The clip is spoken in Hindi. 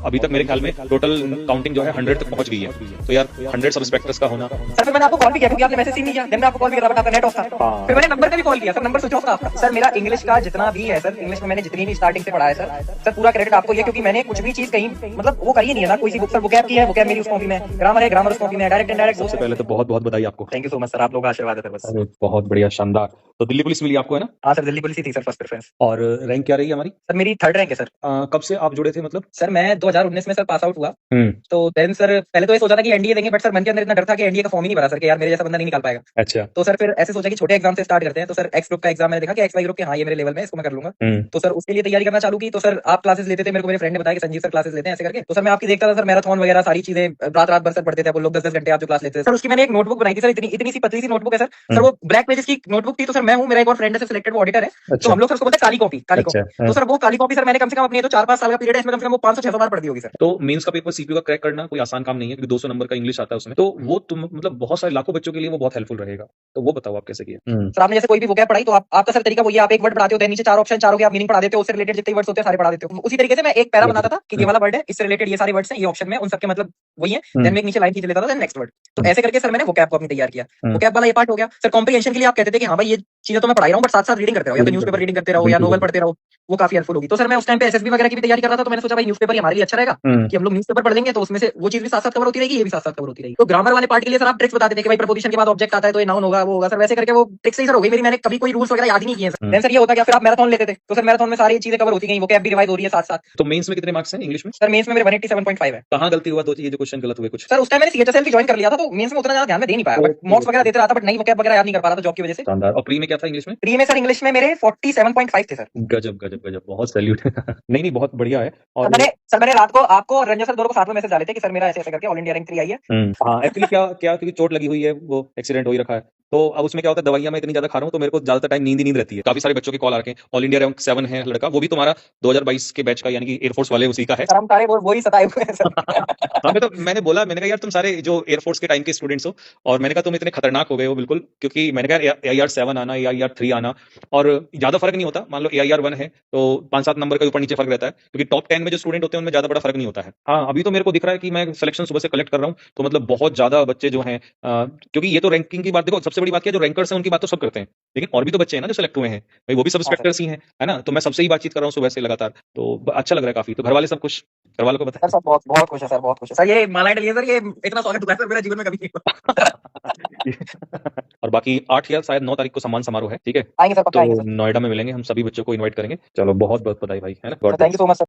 अभी तक मेरे ख्याल में टोटल काउंटिंग जो है 100 तक पहुंच गई है। तो यार 100 सब इंस्पेक्टर्स का होना। सर फिर मैंने आपको कॉल भी किया क्योंकि आपने मैसेज नहीं किया। देन मैं आपको कॉल भी कर रहा बट आपका नेट ऑफ था। फिर मैंने नंबर पे भी कॉल किया, सर नंबर स्विच ऑफ था आपका। सर मेरा इंग्लिश का जितना भी है सर, इंग्लिश में मैंने जितनी भी स्टार्टिंग से पढ़ा है सर पूरा क्रेडिट आपको ये, क्योंकि मैंने कुछ भी चीज कहीं मतलब वो करी नहीं है ना। कोई सी बुक सर वोकैब की है, वोकैब मेरी उस कॉपी में, ग्रामर है ग्रामर उस कॉपी में, डायरेक्ट इनडायरेक्ट। सबसे पहले तो बहुत बहुत बधाई आपको। Thank you so much sir, आप लोगों का आशीर्वाद है सर बस। अरे बहुत बढ़िया, शानदार। तो दिल्ली पुलिस मिली आपको, है ना? हाँ सर, दिल्ली पुलिस ही थी सर फर्स्ट प्रेफरेंस। और रैंक क्या रही है हमारी? सर मेरी 3rd रैंक है सर। कब से आप जुड़े थे मतलब? सर मैं 2019 में सर पास आउट हुआ। तो देन सर पहले तो ये सोचा था कि एनडीए देंगे, बट सर मन के अंदर इतना डर था कि एनडीए का फॉर्म ही नहीं भरा सर, कि यार मेरे जैसा बंदा नहीं निकाल पाएगा। अच्छा। तो सर फिर ऐसे सोचा कि छोटे एग्जाम से स्टार्ट करते हैं। तो सर एक्स ग्रुप का एग्जाम मैंने देखा कि एक्स वाई ग्रुप के हाँ ये मेरे लेवल में, इसको मैं कर लूंगा। तो सर उसके लिए तैयारी करना चालू की। तो सर आप क्लासेस लेते थे, मेरे को मेरे फ्रेंड ने बताया कि संजीव सर क्लासेस लेते हैं ऐसे करके। तो सर मैं आपकी देखता था सर, मैराथन वगैरह सारी चीजें रात रात भर सर पढ़ते थे आप लोग, 10-10 घंटे आप जो क्लास लेते थे सर। उसकी मैंने एक नोटबुक बनाई थी सर, इतनी इतनी सी पतली सी नोटबुक है सर। सर वो ब्लैक पेजेस की नोटबुक थी। तो सर मैं हूँ, मेरा एक और फ्रेंड है सिलेक्टेड, वो ऑडिटर है। तो हम लोग सर उसको बोलते हैं काली कॉपी, काली कॉपी। तो सर वो काली कॉपी सर मैंने कम से कम अपने तो 4-5 साल का पीरियड है, इसमें कम से कम वो 500-600 बार पढ़ दी होगी सर। तो मेंस का पेपर सीपीयू का क्रैक करना कोई आसान काम नहीं है, क्योंकि 200 नंबर का इंग्लिश आता है उसमें। तो वो तुम मतलब बहुत सारे लाखों बच्चों के लिए वो बहुत हेल्पफुल रहेगा। तो वो बताओ आप कैसे किए? सर आपने जैसे कोई भी वोकैब पढ़ाई तो आपका सर तरीका वही है, आप एक वर्ड पढ़ाते होते हैं, नीचे 4 ऑप्शन, चारों के आप मीनिंग पढ़ा देते हो, उससे रिलेटेड जितने वर्ड्स होते हैं सारे पढ़ा देते हो। उसी तरीके से मैं एक पैरा बनाता था कि ये वाला वर्ड है, इससे रिलेटेड ये सारे वर्ड्स हैं, ये ऑप्शन में उन सबके मतलब वही है। देन मैं एक नीचे लाइन खींच लेता था, देन नेक्स्ट वर्ड। तो ऐसे करके सर मैंने वोकैब को अपनी तैयार किया। वोकैब वाला ये पार्ट हो गया सर। कॉम्प्रिहेंशन के लिए आप कहते थे कि हाँ भाई ये चीजें तो मैं पढ़ा रहा हूँ, बट साथ साथ रीडिंग करते रहो, या तो न्यूज़पेपर रीडिंग करते रहो या नोवेल पढ़ते रहो, वो काफी हेल्पफुल होगी। तो सर मैं उस टाइम पे एसएसबी वगैरह की भी तैयारी कर रहा था। तो मैंने सोचा भाई न्यूज़पेपर हमारे लिए अच्छा रहेगा कि हम लोग न्यूज़पेपर पढ़ लेंगे, तो उसमें से वो चीज भी साथ साथ कवर होती रहेगी, ये भी साथ साथ कवर होती रहेगी। तो ग्रामर वाले पार्ट के लिए सर आप ट्रिक्स बताते थे कि भाई प्रपोजिशन के बाद ऑब्जेक्ट आता है तो ये नाउन होगा, वो होगा सर। वैसे करके वो ट्रिक्स ही सर हो गई मेरी, मैंने कभी कोई रूल्स वगैरह याद ही नहीं किए सर। देन सर ये होता गया, फिर आप मैराथन लेते थे तो सर मैराथन में सारी चीजें कवर होती गई, वो कैब भी रिवाइज हो रही है साथ साथ। तो मेंस में कितने मार्क्स हैं इंग्लिश में? सर मेंस में मेरे 187.5 है। कहाँ गलती हुआ? तो ये जो क्वेश्चन गलत हुए कुछ? सर उस टाइम मैंने सीएचएसएल भी ज्वाइन कर लिया था, तो मेंस में उतना ज्यादा ध्यान में दे नहीं पाया, बट मॉक्स वगैरह देते रहा था, बट नई वोकैब वगैरह याद नहीं कर पा रहा था जॉब की वजह से। शानदार। और प्री में क्या था इंग्लिश में? प्री में सर इंग्लिश में मेरे 47.5 थे सर। गजब गजब गजब, बहुत सैल्यूट। नहीं नहीं, बहुत बढ़िया है। और मैंने रात को आपको और रंजन सर दोनों को साथ में मैसेज डाले थे कि सर मेरा ऐसे ऐसे करके ऑल इंडिया रैंक 3 आई है। हाँ, एक्चुअली क्या क्या क्योंकि चोट लगी हुई है, वो एक्सीडेंट हो ही रखा है। तो अब उसमें क्या होता है, दवाइयां मैं इतनी ज्यादा खा रहा हूँ तो मेरे को ज्यादातर टाइम नींद ही नींद रहती है। काफी सारे बच्चों के कॉल आ रखे हैं। ऑल इंडिया रैंक 7 है लड़का, वो भी तुम्हारा 2022 के बैच का, यानी कि एयरफोर्स वाले उसी का है। सर हम सारे वो ही सताए हुए हैं सर। हाँ, मैंने बोला, मैंने कहा यार तुम सारे जो एयरफोर्स के टाइम के स्टूडेंट्स हो, और मैंने कहा तुम इतने खतरनाक हो गए हो बिल्कुल, क्योंकि मैंने कहा AIR 7 आना, AIR 3 आना, और ज्यादा फर्क नहीं होता। मान लो AIR 1 है तो 5-7 नंबर का ऊपर नीचे फर्क रहता है, क्योंकि टॉप 10 में जो स्टूडेंट होते हैं उनमें ज्यादा बड़ा फर्क नहीं होता है। हाँ, अभी तो मेरे को दिख रहा है कि मैं सिलेक्शन सुबह से कलेक्ट कर रहा हूँ, तो मतलब बहुत ज्यादा बच्चे जो हैं, क्योंकि ये तो रैंकिंग की बात, देखो सबसे बड़ी बात क्या है, जो रैंकर्स हैं उनकी बात तो सब करते हैं, लेकिन और भी तो बच्चे हैं ना जो सेलेक्ट हुए हैं भाई, वो भी सब इंस्पेक्टर्स ही हैं, है ना? तो मैं सबसे ही बातचीत कर रहा हूँ सुबह से लगातार, तो अच्छा लग रहा है काफी। तो घर वाले सब खुश? घर वालों को पता सर बहुत बहुत खुश है सर, बहुत खुश है सर। ये मालाएं डली है सर, ये इतना स्वागत हुआ है सर मेरा जीवन में कभी नहीं हुआ। और बाकी 8 या शायद 9 तारीख को सम्मान समारोह है, ठीक है? आएंगे सर, पक्का आएंगे तो सर। नोएडा में मिलेंगे, हम सभी बच्चों को इनवाइट करेंगे। चलो बहुत बहुत बधाई भाई, है ना? Thank you so much sir.